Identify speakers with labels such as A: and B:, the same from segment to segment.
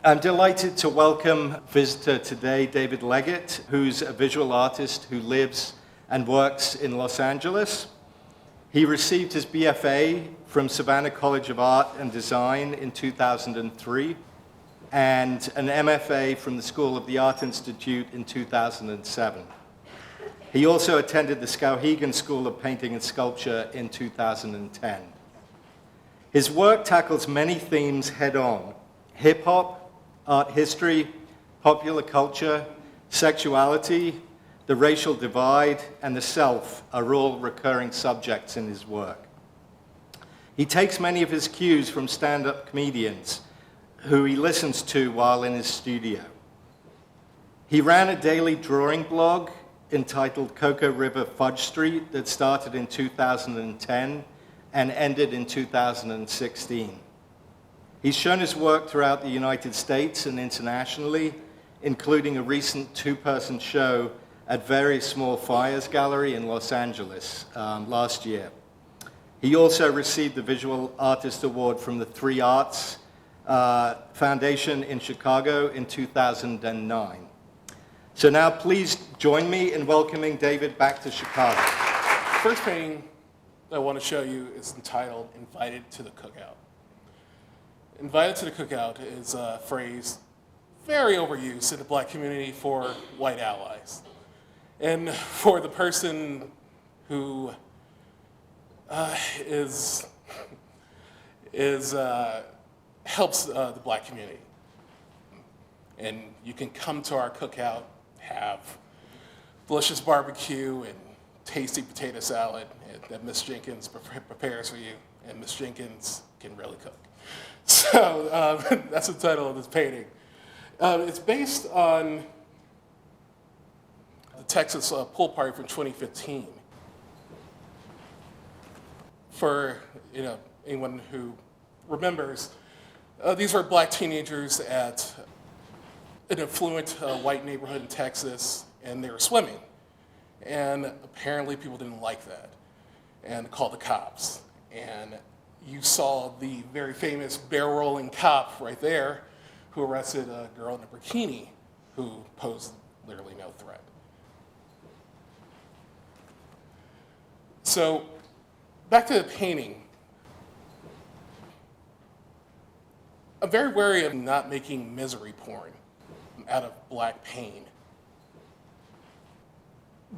A: I'm delighted to welcome visitor today, David Leggett, who's a visual artist who lives and works in Los Angeles. He received his BFA from Savannah College of Art and Design in 2003 and an MFA from the School of the Art Institute in 2007. He also attended the Skowhegan School of Painting and Sculpture in 2010. His work tackles many themes head-on: hip-hop, art history, popular culture, sexuality, the racial divide, and the self are all recurring subjects in his work. He takes many of his cues from stand-up comedians who he listens to while in his studio. He ran a daily drawing blog entitled Cocoa River Fudge Street that started in 2010 and ended in 2016. He's shown his work throughout the United States and internationally, including a recent two-person show at Very Small Fires Gallery in Los Angeles last year. He also received the Visual Artist Award from the Three Arts Foundation in Chicago in 2009. So now please join me in welcoming David back to Chicago.
B: The first painting I want to show you is entitled Invited to the Cookout. Invited to the cookout is a phrase very overused in the Black community for white allies. And for the person who helps the Black community. And you can come to our cookout, have delicious barbecue and tasty potato salad that Miss Jenkins prepares for you, and Miss Jenkins can really cook. So that's the title of this painting. It's based on the Texas pool party from 2015. For anyone who remembers, these were Black teenagers at an affluent white neighborhood in Texas, and they were swimming. And apparently people didn't like that and called the cops. And you saw the very famous barrel-rolling cop right there who arrested a girl in a bikini who posed literally no threat. So back to the painting. I'm very wary of not making misery porn out of Black pain.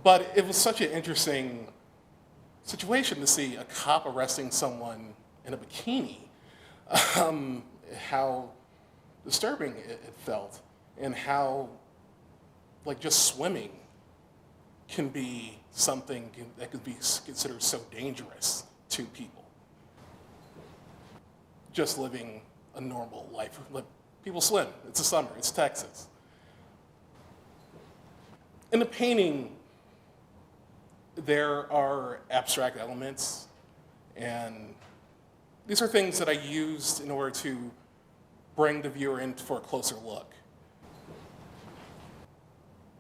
B: But it was such an interesting situation to see a cop arresting someone in a bikini, how disturbing it felt, and how just swimming can be something that could be considered so dangerous to people. Just living a normal life. People swim, it's the summer, it's Texas. In the painting, there are abstract elements, and these are things that I used in order to bring the viewer in for a closer look.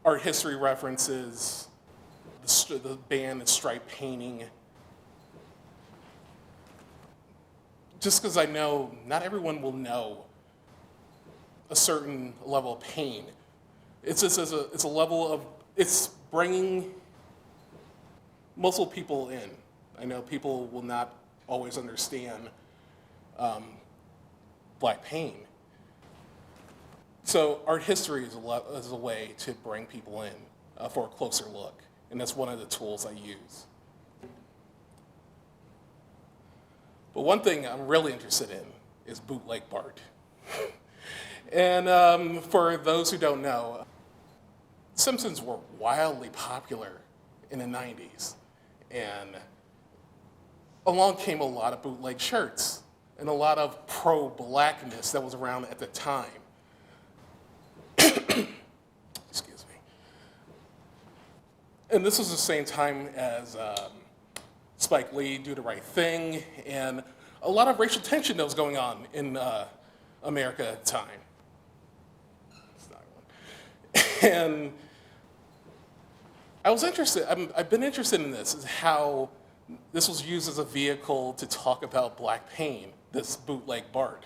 B: Art history references, the band and stripe painting. Just because I know not everyone will know a certain level of pain. It's a level of, it's bringing multiple people in. I know people will not always understand Black pain. So art history is a way to bring people in for a closer look, and that's one of the tools I use. But one thing I'm really interested in is bootleg art. And for those who don't know, Simpsons were wildly popular in the 90s. And along came a lot of bootleg shirts and a lot of pro-Blackness that was around at the time. Excuse me. And this was the same time as Spike Lee, Do the Right Thing, and a lot of racial tension that was going on in America at the time. And I was interested, I've been interested in this, is how this was used as a vehicle to talk about Black pain, this bootleg Bart.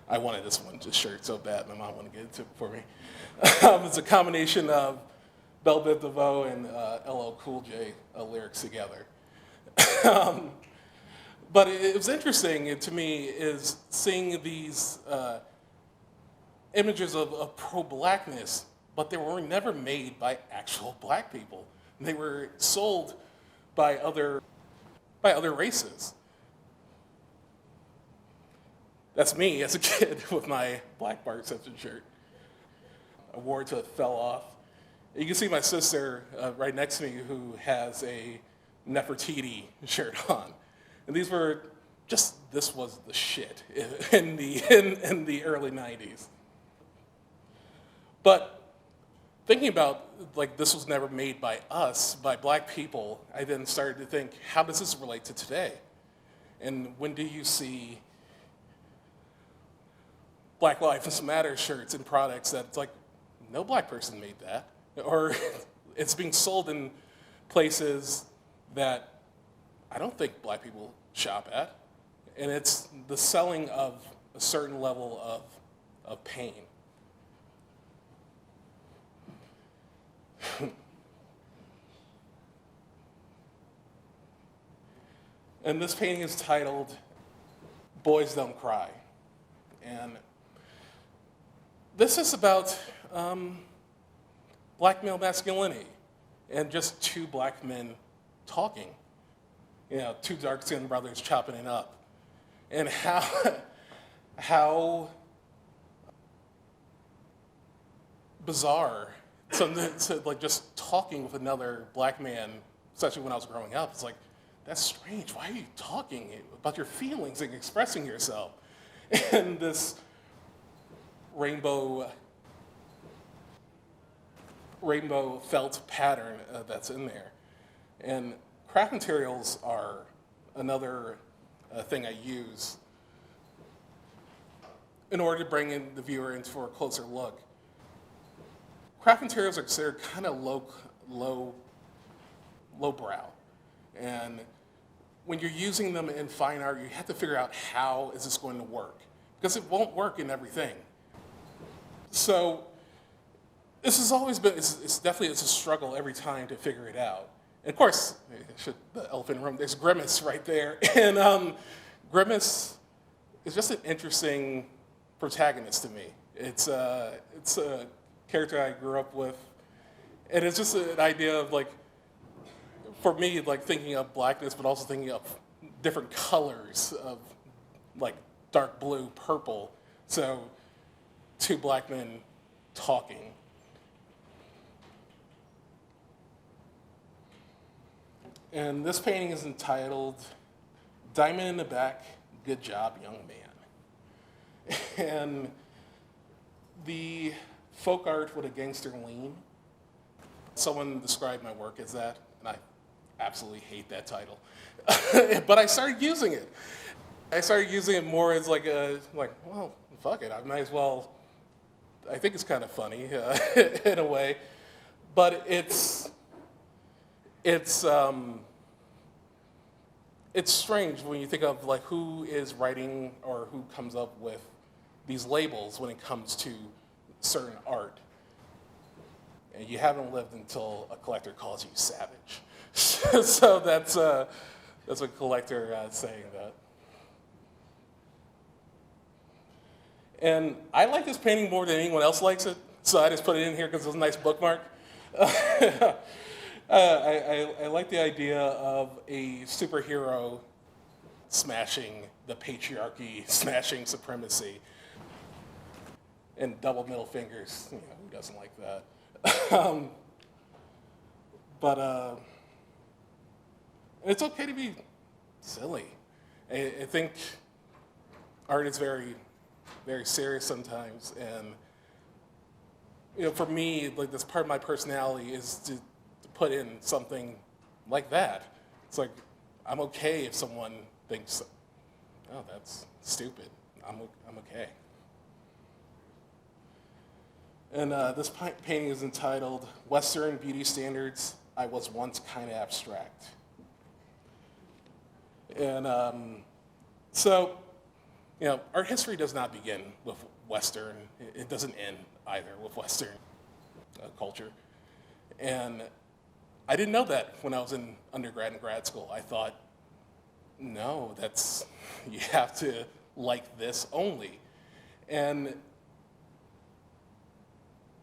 B: I wanted this one just shirt so bad. My mom wanted to get it for me. It's a combination of Belle Biv DeVoe and LL Cool J lyrics together. But it was interesting to me is seeing these images of pro-blackness, but they were never made by actual black people. They were sold by other races. That's me as a kid with my Black Bart Simpson shirt. I wore it till it fell off. You can see my sister right next to me who has a Nefertiti shirt on. And these were this was the shit in the early 90s. But thinking about, like, this was never made by us, by black people, I then started to think, how does this relate to today? And when do you see Black Lives Matter shirts and products that it's like, no black person made that? Or it's being sold in places that I don't think black people shop at. And it's the selling of a certain level of pain. And this painting is titled, Boys Don't Cry. And this is about black male masculinity and just two black men talking. You know, two dark-skinned brothers chopping it up. And how bizarre to like just talking with another black man, especially when I was growing up. It's like, that's strange. Why are you talking about your feelings and expressing yourself? And this rainbow felt pattern that's in there. And craft materials are another thing I use in order to bring in the viewer in for a closer look. Craft materials are considered kind of lowbrow. And when you're using them in fine art, you have to figure out how is this going to work, because it won't work in everything. So this has always been, it's a struggle every time to figure it out. And of course, the elephant in the room, there's Grimace right there. And Grimace is just an interesting protagonist to me. It's a character I grew up with. And it's just an idea of, like, for me, like, thinking of blackness, but also thinking of different colors of, like, dark blue, purple. So two black men talking. And this painting is entitled, Diamond in the Back, Good Job, Young Man. And the folk art with a gangster lean, someone described my work as that, and I absolutely hate that title. But I started using it. I started using it more as like, well, fuck it, I might as well, I think it's kind of funny in a way, but it's strange when you think of, like, who is writing or who comes up with these labels when it comes to certain art. And you haven't lived until a collector calls you savage. So that's a collector saying that. And I like this painting more than anyone else likes it, so I just put it in here because it's a nice bookmark. I like the idea of a superhero smashing the patriarchy, smashing supremacy, and double middle fingers. You know, who doesn't like that? But it's okay to be silly. I think art is very, very serious sometimes, and you know, for me, like, this part of my personality is to put in something like that. It's like, I'm okay if someone thinks, oh, that's stupid. I'm okay. And this painting is entitled, Western Beauty Standards, I Was Once Kind of Abstract. And so art history does not begin with Western. It doesn't end either with Western culture. And I didn't know that when I was in undergrad and grad school. I thought, no, you have to like this only.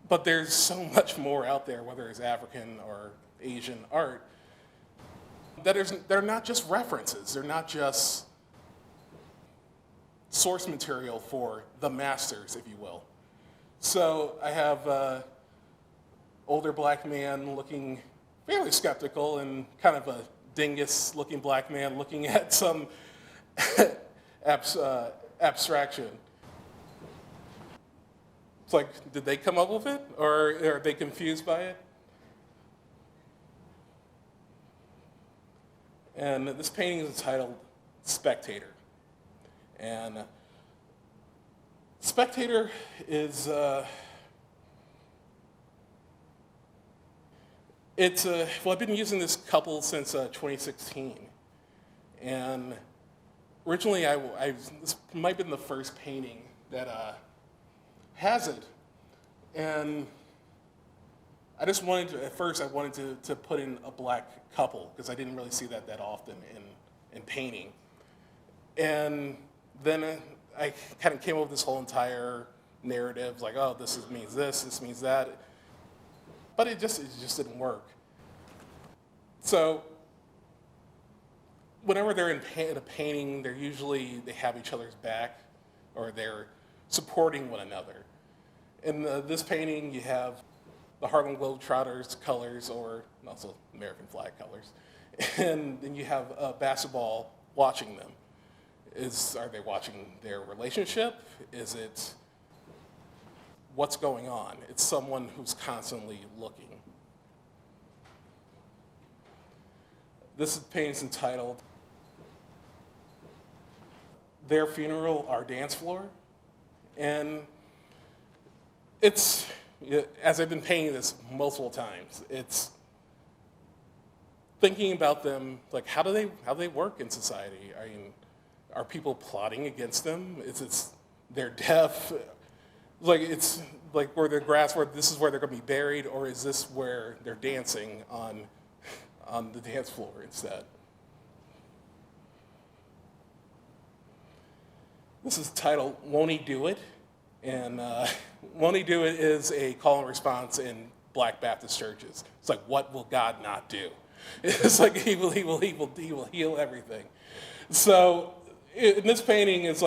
B: But there's so much more out there, whether it's African or Asian art, they're not just references. They're not just source material for the masters, if you will. So I have an older black man looking fairly skeptical and kind of a dingus-looking black man looking at some abstraction. It's like, did they come up with it, or are they confused by it? And this painting is entitled Spectator. And Spectator is, well, I've been using this couple since 2016. And originally, this might have been the first painting that has it. And I just wanted to, at first I wanted to put in a black couple because I didn't really see that often in painting. And then I kind of came up with this whole entire narrative, like, oh, means this means that. But it just didn't work. So whenever they're in a painting, they have each other's back, or they're supporting one another. In this painting, you have the Harlem Globetrotters colors, or also American flag colors, and then you have a basketball watching them. Are they watching their relationship? Is it what's going on? It's someone who's constantly looking. This painting is entitled Their Funeral, Our Dance Floor. And it's, as I've been painting this multiple times, it's thinking about them, like how do they work in society? I mean, are people plotting against them? They're deaf? Like it's like where their grass, where this is where they're going to be buried, or is this where they're dancing on the dance floor instead? This is titled Won't He Do It? And Won't He Do It is a call and response in Black Baptist churches. It's like, what will God not do? It's like he will heal everything. So in this painting, it's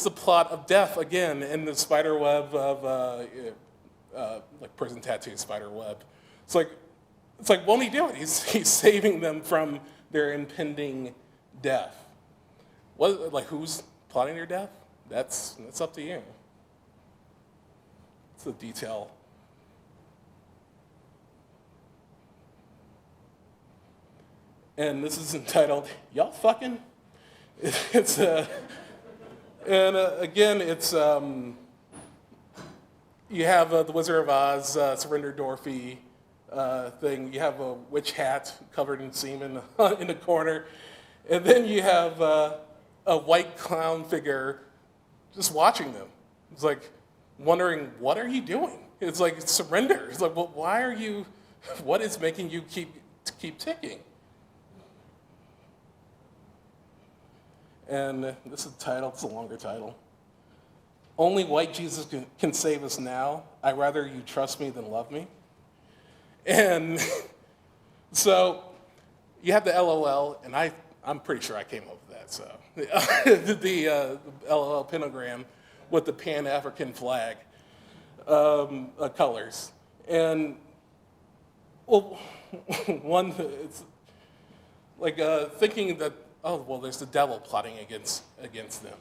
B: the plot of death again in the spider web of like prison tattoo spider web. It's like won't he do it? He's saving them from their impending death. Who's plotting their death? That's up to you. It's a detail. And this is entitled "Y'all Fucking." It's again, it's you have the Wizard of Oz surrender Dorothy thing. You have a witch hat covered in semen in the corner, and then you have a white clown figure just watching them. It's like wondering, what are you doing? It's like surrender. It's like, well, why are you? What is making you keep ticking? And this is the title. It's a longer title. Only white Jesus can save us now. I'd rather you trust me than love me. And so you have the LOL, and I'm pretty sure I came up with that. So the LOL pentagram with the Pan-African flag colors. And well, one, it's like thinking that, oh, well, there's the devil plotting against them.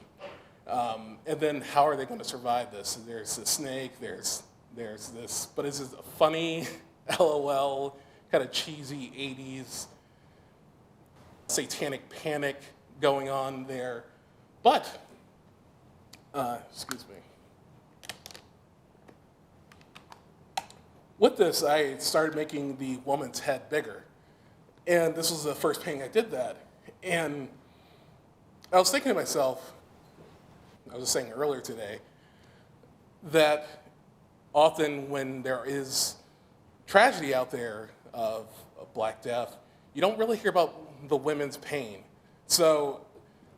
B: And then how are they going to survive this? There's the snake, there's this, but is it a funny LOL, kind of cheesy 80s satanic panic going on there? But, excuse me. With this, I started making the woman's head bigger. And this was the first painting I did that. And I was thinking to myself, I was saying earlier today, that often when there is tragedy out there of Black death, you don't really hear about the women's pain. So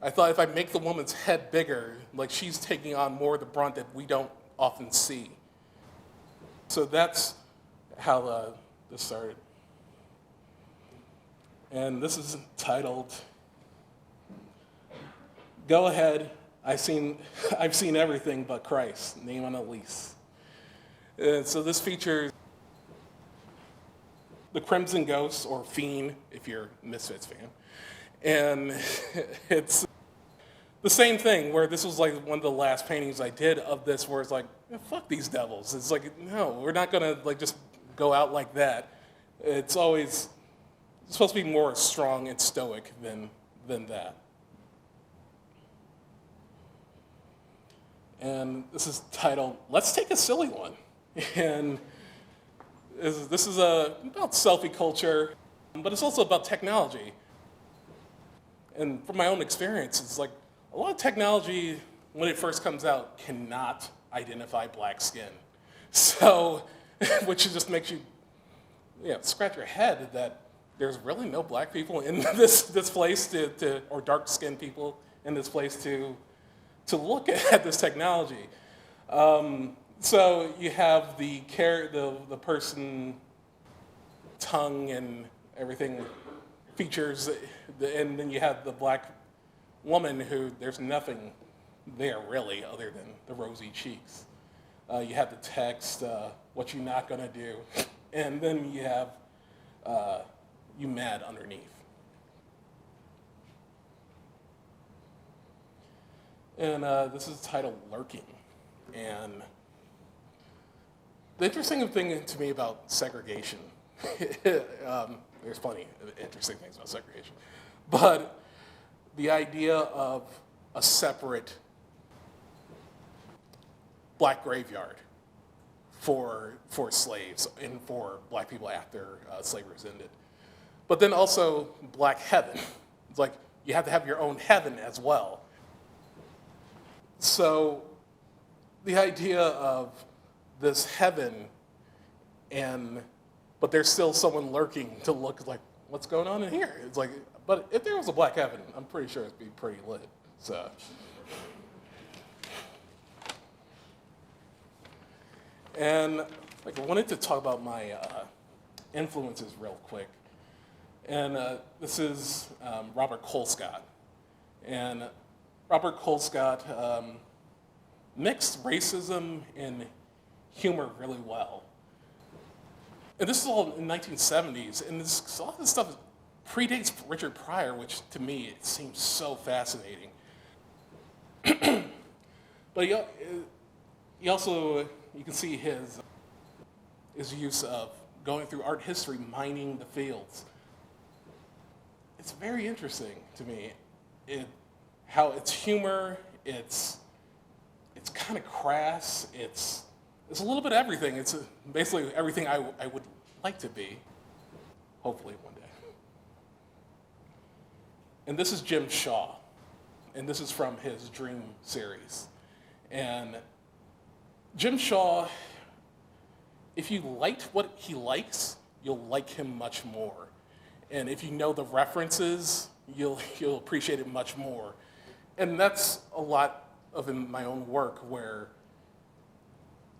B: I thought if I make the woman's head bigger, like she's taking on more of the brunt that we don't often see. So that's how this started. And this is titled, "Go Ahead, I've seen everything but Christ, name on a lease." And so this features the Crimson Ghost, or Fiend, if you're a Misfits fan. And it's the same thing, where this was like one of the last paintings I did of this, where it's like, fuck these devils. It's like, no, we're not gonna like just go out like that. It's supposed to be more strong and stoic than that. And this is titled, "Let's Take a Silly One." And this is about selfie culture, but it's also about technology. And from my own experience, it's like a lot of technology, when it first comes out, cannot identify black skin. So, which just makes you scratch your head that there's really no black people in this place or dark-skinned people in this place to look at this technology. So you have the person tongue and everything features, and then you have the black woman who there's nothing there really other than the rosy cheeks. You have the text, "What you not gonna do," and then you have "You mad" underneath. And this is titled "Lurking." And the interesting thing to me about segregation, there's plenty of interesting things about segregation, but the idea of a separate black graveyard for slaves and for black people after slavery was ended. But then also black heaven. It's like you have to have your own heaven as well. So the idea of this heaven, but there's still someone lurking to look like, what's going on in here? It's like, but if there was a black heaven, I'm pretty sure it'd be pretty lit. So. And I wanted to talk about my influences real quick. And this is Robert Colescott. And Robert Colescott mixed racism and humor really well. And this is all in the 1970s, and a lot of this stuff predates Richard Pryor, which to me it seems so fascinating. But he also, you can see his use of going through art history, mining the fields. It's very interesting to me, how it's humor, it's kind of crass, it's a little bit of everything. It's basically everything I would like to be, hopefully one day. And this is Jim Shaw, and this is from his Dream series. And Jim Shaw, if you liked what he likes, you'll like him much more. And if you know the references, you'll appreciate it much more. And that's a lot of in my own work where,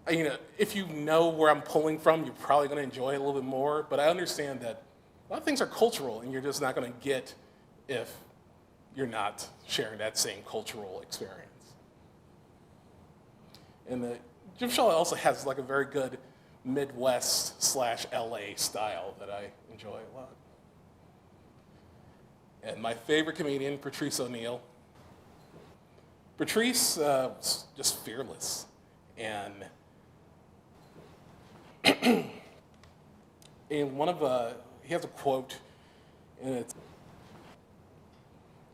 B: if you know where I'm pulling from, you're probably going to enjoy it a little bit more. But I understand that a lot of things are cultural, and you're just not going to get if you're not sharing that same cultural experience. And Jim Shaw also has like a very good Midwest/LA style that I enjoy a lot. And my favorite comedian, Patrice O'Neal. Patrice was just fearless, and in he has a quote, and it's,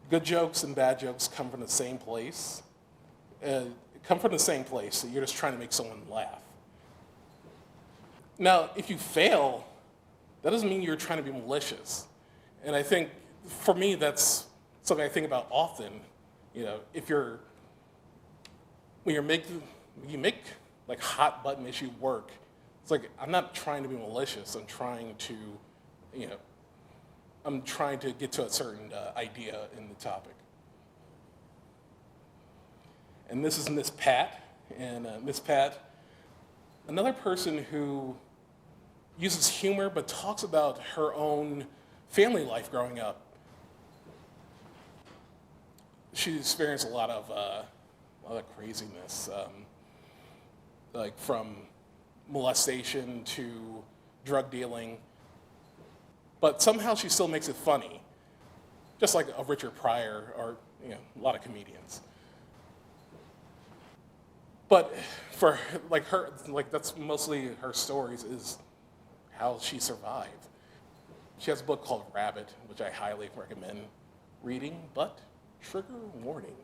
B: "Good jokes and bad jokes come from the same place. So you're just trying to make someone laugh. Now, if you fail, that doesn't mean you're trying to be malicious." And I think, for me, that's something I think about often. If you're when you make like hot button issue work, it's like I'm not trying to be malicious. I'm trying to, I'm trying to get to a certain idea in the topic. And this is Miss Pat, and Miss Pat, another person who uses humor but talks about her own family life growing up. She experienced a lot of craziness, like from molestation to drug dealing, but somehow she still makes it funny, just like a Richard Pryor or a lot of comedians. But for her, that's mostly her stories is how she survived. She has a book called Rabbit, which I highly recommend reading, but trigger warning.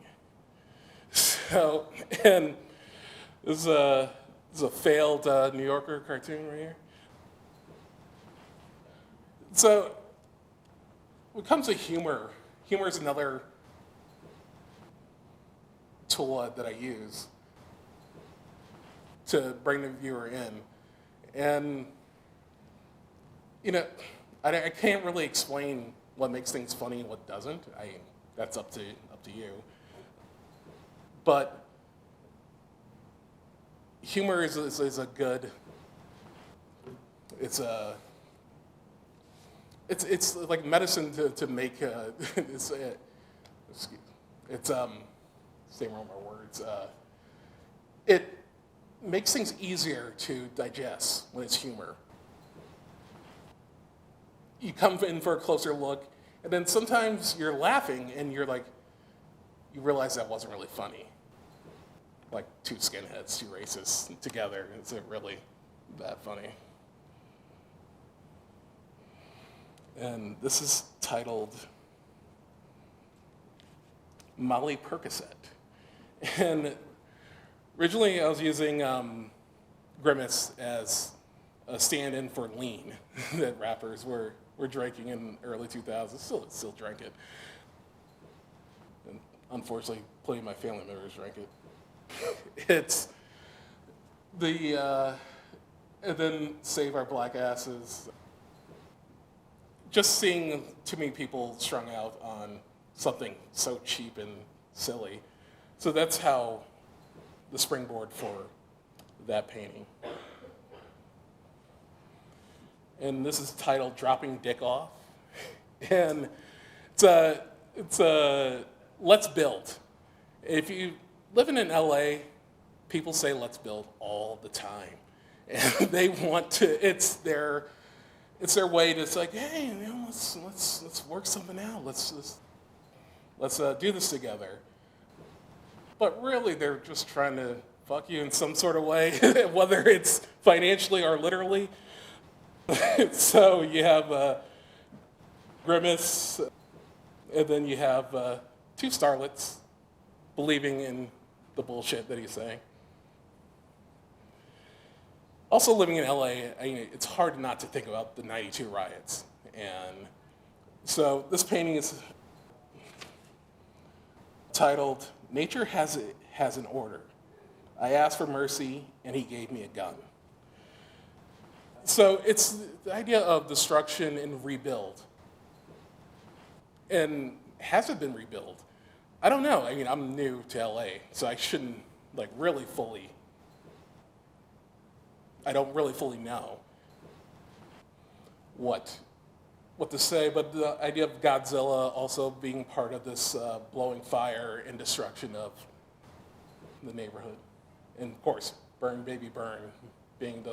B: So, and this is a failed New Yorker cartoon right here. So, when it comes to humor is another tool that I use to bring the viewer in. And, I can't really explain what makes things funny and what doesn't. That's up to you. But humor is a good. It's like medicine to make. Stay wrong my words. It makes things easier to digest when it's humor. You come in for a closer look, and then sometimes you're laughing and you realize that wasn't really funny. Like two skinheads, two racists together. Is it really that funny? And this is titled Molly Percocet. And originally I was using Grimace as a stand-in for lean that rappers were drinking in the early 2000s. Still drink it. And unfortunately, plenty of my family members drank it. It's and then Save Our Black Asses. Just seeing too many people strung out on something so cheap and silly. So that's how the springboard for that painting. And this is titled Dropping Dick Off. And it's a let's build. If you living in LA, people say let's build all the time. And they want to, it's their way to, it's like, hey, let's work something out. Let's do this together. But really, they're just trying to fuck you in some sort of way, whether it's financially or literally. So you have Grimace, and then you have two starlets believing in the bullshit that he's saying. Also living in LA, it's hard not to think about the 92 riots. And so this painting is titled, Nature has an order. I asked for mercy, and he gave me a gun. So it's the idea of destruction and rebuild. And has it been rebuilt? I don't know. I'm new to LA, so I shouldn't really fully. I don't really fully know what to say, but the idea of Godzilla also being part of this blowing fire and destruction of the neighborhood. And of course, burn, baby, burn, being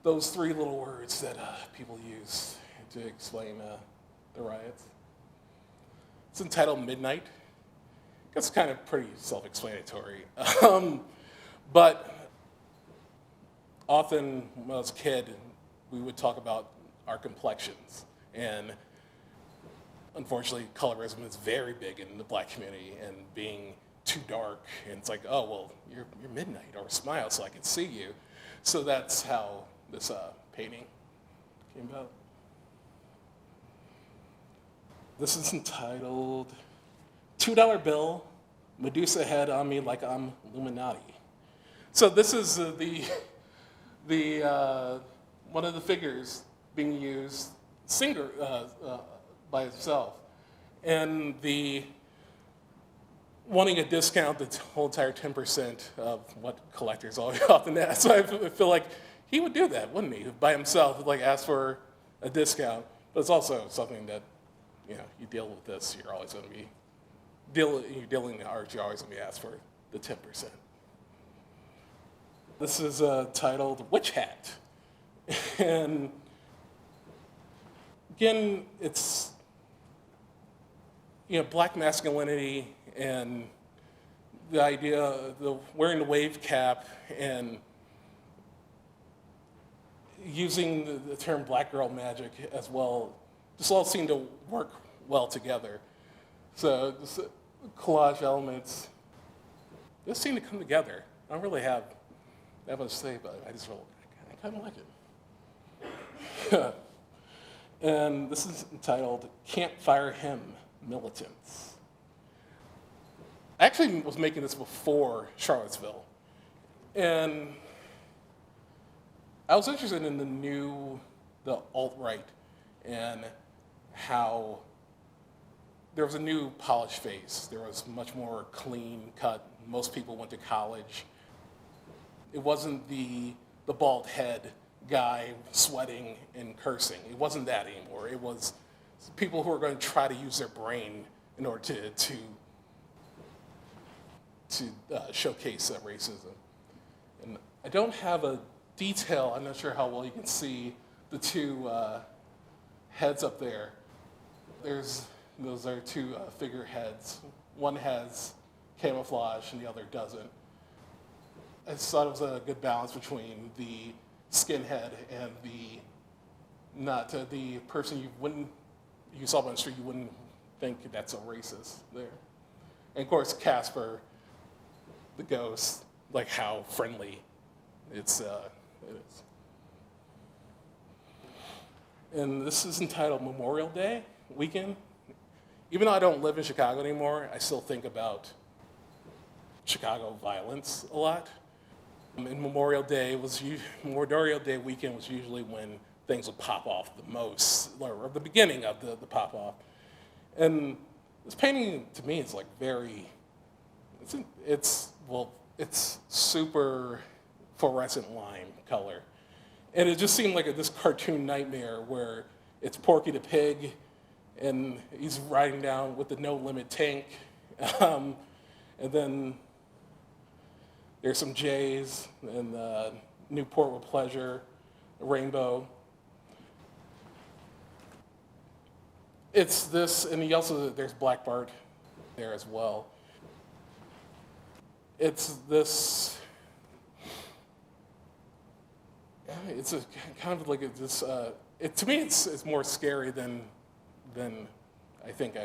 B: those three little words that people use to explain the riots. It's entitled Midnight. It's kind of pretty self-explanatory. But often when I was a kid, we would talk about our complexions. And unfortunately, colorism is very big in the black community, and being too dark, and it's like, oh, well, you're midnight, or smile so I can see you. So that's how this painting came about. This is entitled $2 Bill Medusa head on me like I'm Illuminati. So this is one of the figures being used by itself. And the wanting a discount, the whole entire 10% of what collectors often ask. So I feel like he would do that, wouldn't he? By himself, like ask for a discount. But it's also something that, you deal with this, you're always going to be, you're dealing in art, you're always going to be asked for the 10%. This is titled Witch Hat. And again, it's, black masculinity and the idea of wearing the wave cap and using the term black girl magic as well, just all seem to work well together. So just collage elements, they seem to come together. I don't really have that much to say, but I kind of like it. And this is entitled Campfire Hymn Militants. I actually was making this before Charlottesville. And I was interested in the alt-right and how there was a new polished face. There was much more clean cut. Most people went to college. It wasn't the bald head guy sweating and cursing. It wasn't that anymore. It was people who were going to try to use their brain in order to showcase racism. And I don't have a detail. I'm not sure how well you can see the two heads up there. Those are two figureheads. One has camouflage and the other doesn't. I just thought it was a good balance between the skinhead and the person you saw on the street, you wouldn't think that's a racist there. And of course, Casper, the ghost, like how friendly it is. And this is entitled Memorial Day weekend. Even though I don't live in Chicago anymore, I still think about Chicago violence a lot. And Memorial Day weekend was usually when things would pop off the most, or the beginning of the pop off. And this painting to me is like it's super fluorescent lime color. And it just seemed like this cartoon nightmare where it's Porky the Pig and he's riding down with the No Limit tank. And then there's some J's and Newport with Pleasure, a rainbow. It's this, and there's Black Bart there as well. It's this, it's a kind of like this, to me it's more scary than I think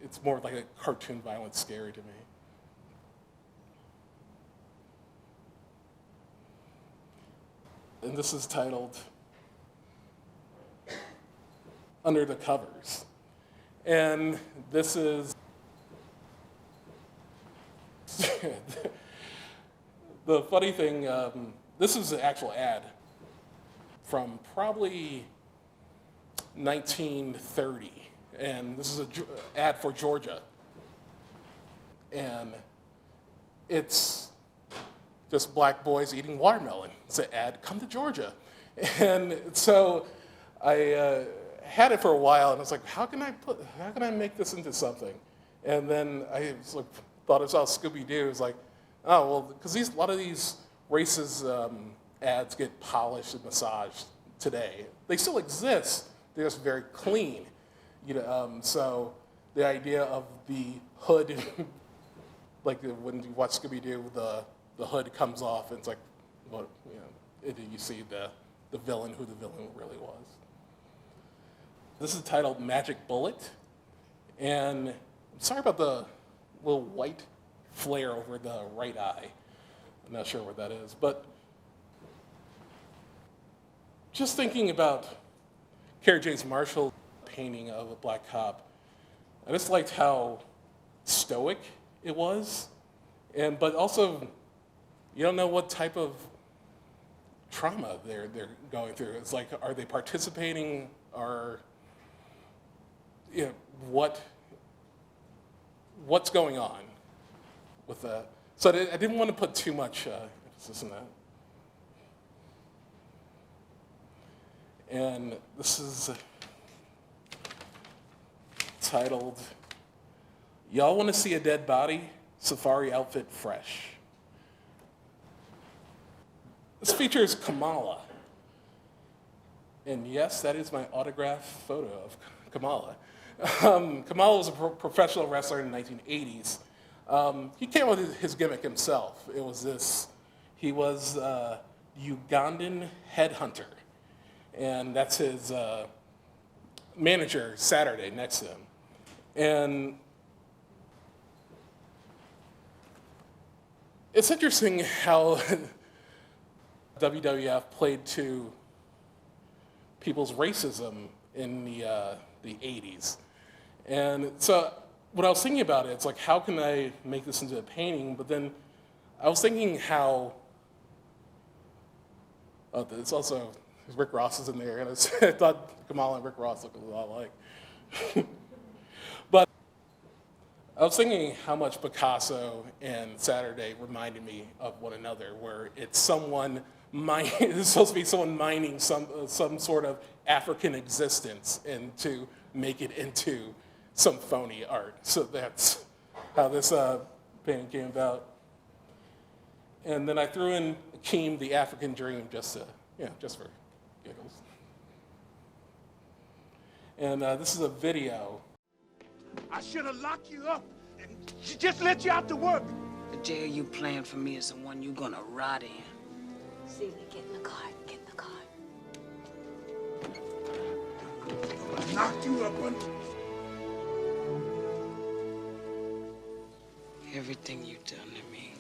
B: it's more like a cartoon violence scary to me. And this is titled Under the Covers. And this is the funny thing, this is an actual ad from probably 1930. And this is an ad for Georgia. And it's just black boys eating watermelon. It's an ad, come to Georgia. And so I had it for a while, and I was like, how can I make this into something? And then I was like, thought I saw Scooby-Doo. It was like, oh, well, because a lot of these racist ads get polished and massaged today. They still exist. They're just very clean. So the idea of the hood, like when you watch Scooby-Doo, the hood comes off, and it's like, what, you see the villain, who the villain really was. This is titled Magic Bullet, and I'm sorry about the little white flare over the right eye. I'm not sure what that is, but just thinking about Kerry James Marshall's painting of a black cop, I just liked how stoic it was, but also you don't know what type of trauma they're going through. It's like, are they participating, or what's going on with that? So I didn't want to put too much emphasis on that. And this is titled, "Y'all Want to See a Dead Body? Safari Outfit Fresh." This features Kamala. And yes, that is my autographed photo of Kamala. Kamala was a professional wrestler in the 1980s. He came up with his gimmick himself. It was this: he was the Ugandan headhunter. And that's his manager, Saturday, next to him. And it's interesting how WWF played to people's racism in the 80s. And so when I was thinking about it, it's like, how can I make this into a painting? But then I was thinking how, it's also, Rick Ross is in there, and I thought Kamala and Rick Ross look a lot alike. But I was thinking how much Picasso and Saturday reminded me of one another, where it's someone it's supposed to be someone mining some sort of African existence and to make it into some phony art. So that's how this painting came about. And then I threw in Akeem, the African Dream, just for giggles. And this is a video.
C: I should have locked you up and just let you out to work.
D: The jail you planned for me is the one you're gonna rot in.
E: Celia, get in the car. Get in the car.
C: I knocked you up on...
D: Everything you've done to me,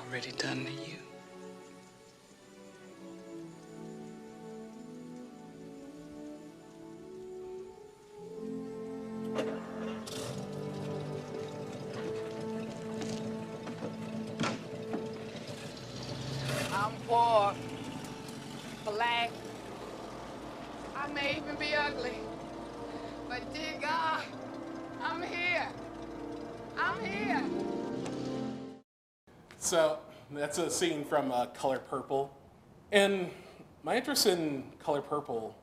D: already done to you.
E: I'm poor, black. I may even be ugly, but dear God, I'm here. I'm here.
B: So that's a scene from Color Purple. And my interest in Color Purple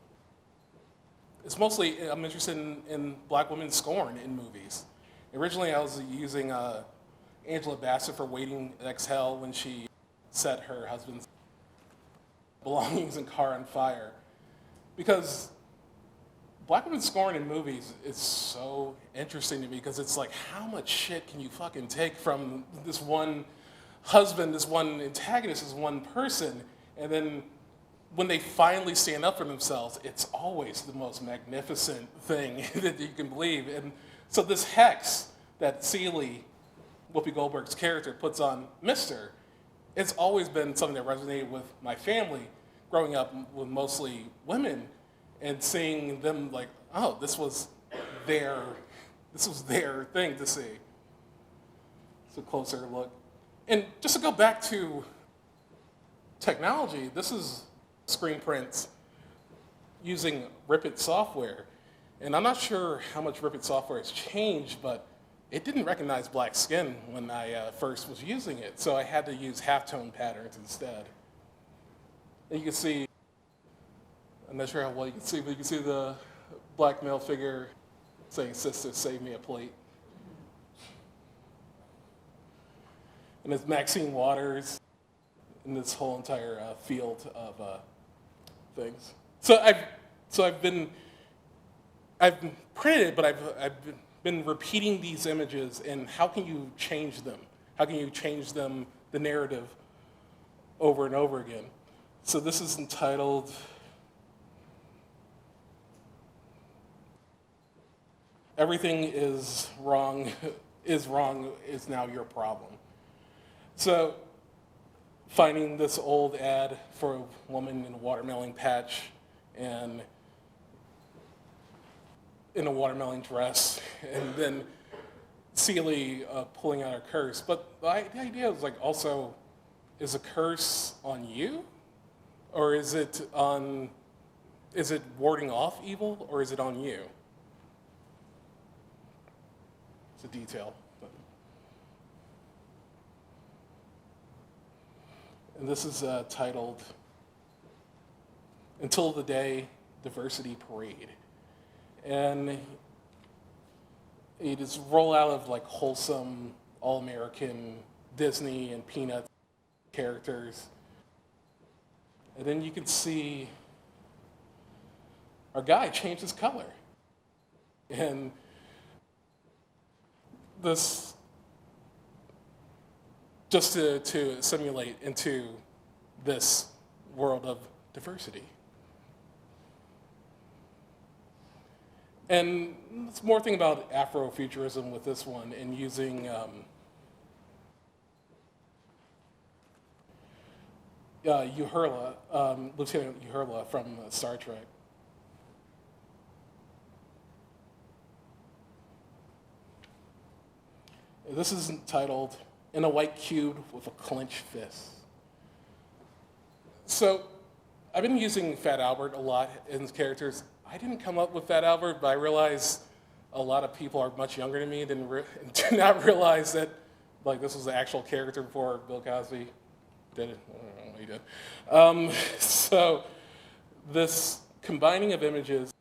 B: is mostly, I'm interested in black women scorn in movies. Originally I was using Angela Bassett for Waiting to Exhale when she set her husband's belongings in car on fire. Because black women scorn in movies is so interesting to me, because it's like, how much shit can you fucking take from this one husband, this one antagonist, this one person, and then when they finally stand up for themselves, it's always the most magnificent thing that you can believe. And so this hex that Celie, Whoopi Goldberg's character, puts on Mr., it's always been something that resonated with my family, growing up with mostly women, and seeing them like, oh, this was their thing to see. It's a closer look. And just to go back to technology, this is screen prints using Ripit software. And I'm not sure how much Ripit software has changed, but it didn't recognize black skin when I first was using it. So I had to use halftone patterns instead. And you can see, I'm not sure how well you can see, but you can see the black male figure saying, "Sister, save me a plate." And it's Maxine Waters in this whole entire field of things. So I've printed it, but I've been repeating these images, and how can you change them? How can you change them, the narrative, over and over again? So this is entitled "Everything is wrong is now your problem." So finding this old ad for a woman in a watermelon patch and in a watermelon dress, and then Celie pulling out her curse. But the idea is like also, is a curse on you? Or is it warding off evil, or is it on you? It's a detail. And this is titled Until the Day Diversity Parade. And it is rollout of like wholesome, all-American Disney and Peanuts characters. And then you can see our guy change his color. And this, just to simulate into this world of diversity. And it's more thing about Afrofuturism with this one, and using Uhura, Lieutenant Uhura from Star Trek. This is entitled In a White Cube with a Clenched Fist. So I've been using Fat Albert a lot in his characters. I didn't come up with Fat Albert, but I realized a lot of people are much younger than me and did not realize that like this was the actual character before Bill Cosby did it. I don't know what he did. So this combining of images,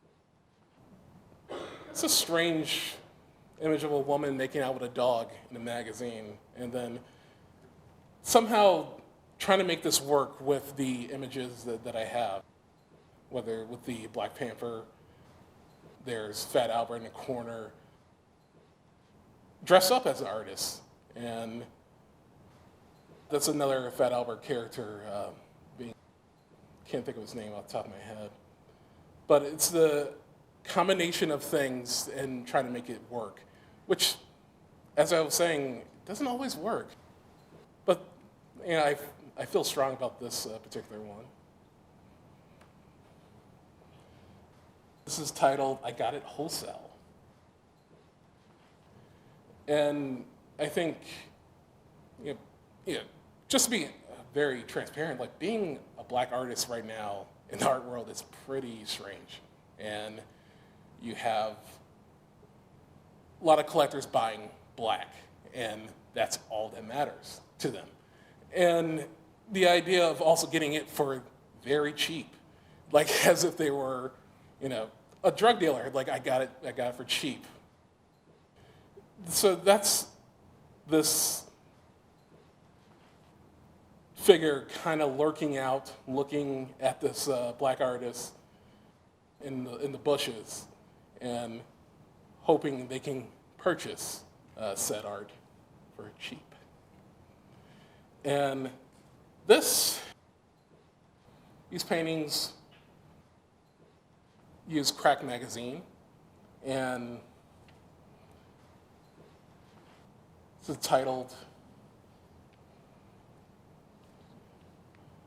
B: it's a strange image of a woman making out with a dog in a magazine, and then somehow trying to make this work with the images that I have, whether with the Black Panther, there's Fat Albert in the corner, dressed up as an artist, and that's another Fat Albert character, can't think of his name off the top of my head, but it's the combination of things and trying to make it work, which, as I was saying, doesn't always work. But you know, I feel strong about this particular one. This is titled, I Got It Wholesale. And I think, just to be very transparent, like being a black artist right now in the art world is pretty strange. And you have a lot of collectors buying black, and that's all that matters to them. And the idea of also getting it for very cheap, like as if they were, a drug dealer, like I got it for cheap. So that's this figure kind of lurking out, looking at this black artist in the bushes, and hoping they can purchase said art for cheap. And these paintings use Crack magazine, and it's titled,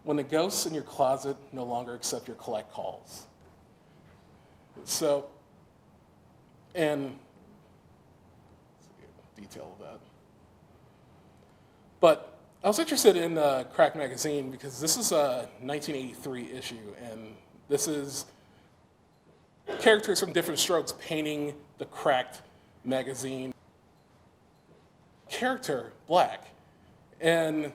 B: When the Ghosts in Your Closet No Longer Accept Your Collect Calls. So, and detail of that. But I was interested in Crack magazine because this is a 1983 issue, and this is characters from Different Strokes painting the Cracked magazine character black. And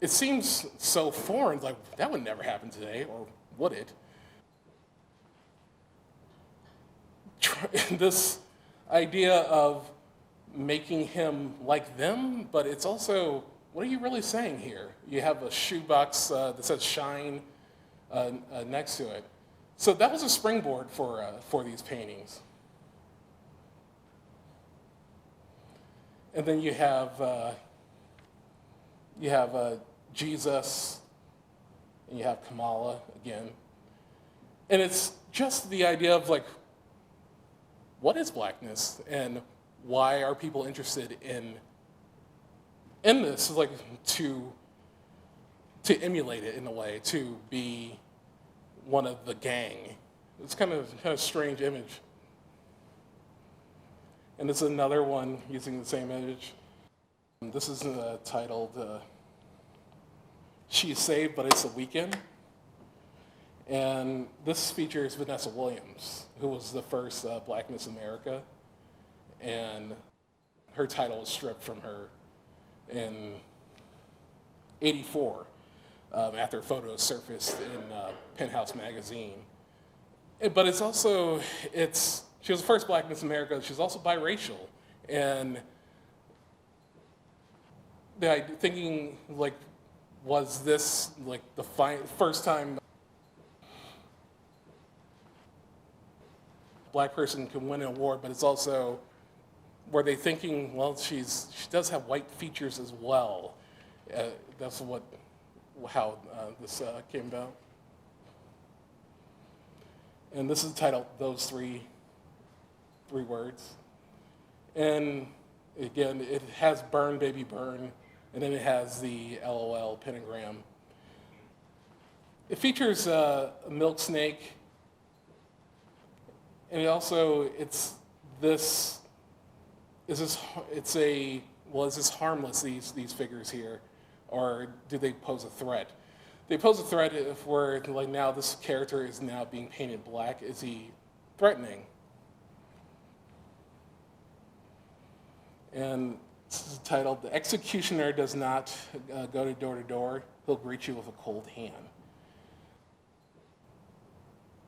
B: it seems so foreign, like that would never happen today, or would it? This idea of making him like them, but it's also, what are you really saying here? You have a shoebox that says Shine next to it. So that was a springboard for these paintings. And then you have Jesus, and you have Kamala again. And it's just the idea of like, what is blackness, and why are people interested in this? Like to emulate it in a way, to be one of the gang. It's kind of a strange image. And this is another one using the same image. This is titled She's Saved, but It's the Weekend. And this features Vanessa Williams, who was the first Black Miss America. And her title was stripped from her in '84 after photos surfaced in Penthouse magazine. But it's also, she was the first Black Miss America. She's also biracial. And thinking, like, was this like the first time a Black person can win an award, but it's also, were they thinking, well, she does have white features as well. That's how this came about. And this is titled Those Three Words. And again, it has Burn Baby Burn, and then it has the LOL pentagram. It features a milk snake, and is this harmless, these figures here, or do they pose a threat? They pose a threat if we're, like, now this character is now being painted black. Is he threatening? And this is titled, The Executioner Does Not Go to Door, He'll Greet You with a Cold Hand.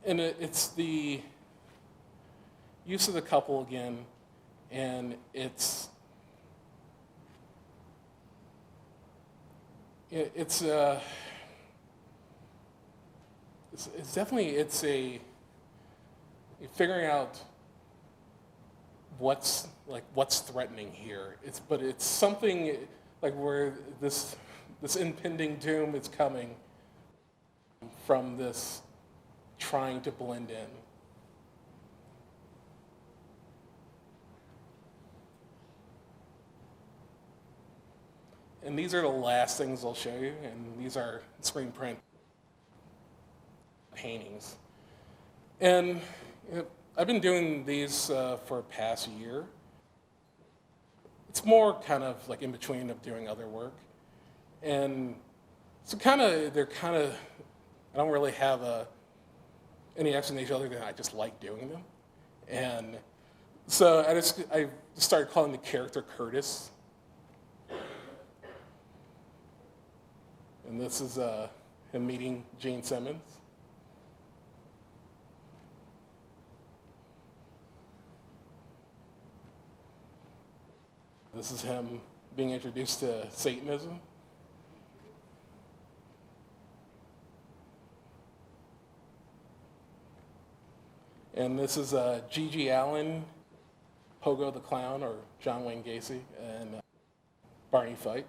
B: And it's the use of the couple again, and it's definitely figuring out what's threatening here. But it's something like where this impending doom is coming from this trying to blend in. And these are the last things I'll show you, and these are screen print paintings. And I've been doing these for the past year. It's more kind of like in between of doing other work. And so I don't really have any explanation other than I just like doing them. And so I just started calling the character Curtis. And this is him meeting Gene Simmons. This is him being introduced to Satanism. And this is Gigi Allen, Pogo the Clown, or John Wayne Gacy, and Barney Fife.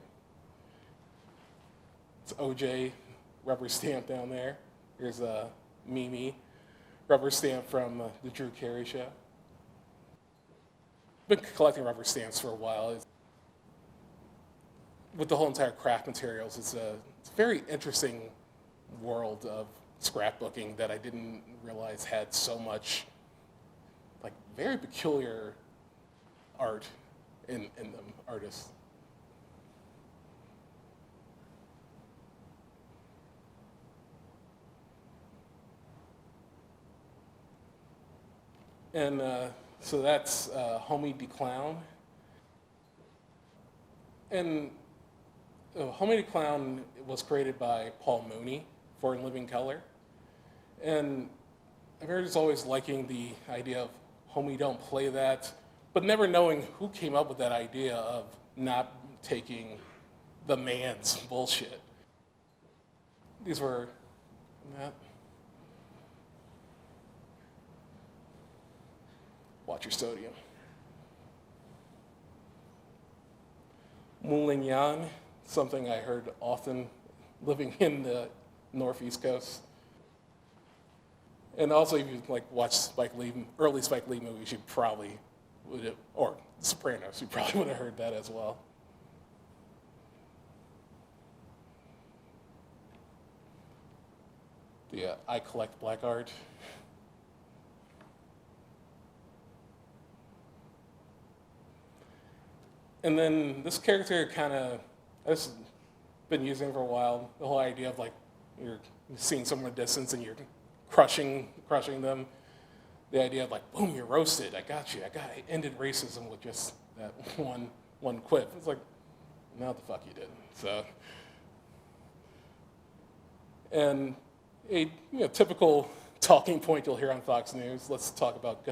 B: It's OJ, rubber stamp down there. Here's Mimi, rubber stamp from the Drew Carey Show. Been collecting rubber stamps for a while. With the whole entire craft materials, it's a very interesting world of scrapbooking that I didn't realize had so much, like, very peculiar art in them, artists. And so that's Homie the Clown. And Homie the Clown was created by Paul Mooney for In Living Color. And I remember just always liking the idea of Homie don't play that, but never knowing who came up with that idea of not taking the man's bullshit. These were that. Watch your sodium. Moulin Yan, something I heard often living in the Northeast Coast. And also, if you watch early Spike Lee movies, you probably would have, or Sopranos, you probably would have heard that as well. The I collect black art. And then this character kind of, I've just been using it for a while. The whole idea of like you're seeing someone in the distance and you're crushing them. The idea of like, boom, you're roasted. I got you. I ended racism with just that one quip. It's like, no, the fuck you didn't. So, and a typical talking point you'll hear on Fox News. Let's talk about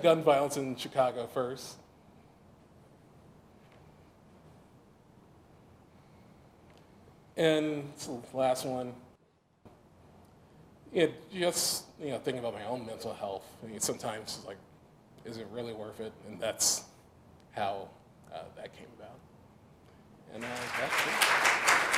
B: gun violence in Chicago first. And so the last one, just thinking about my own mental health. I mean, sometimes it's like, is it really worth it? And that's how that came about. And that's it.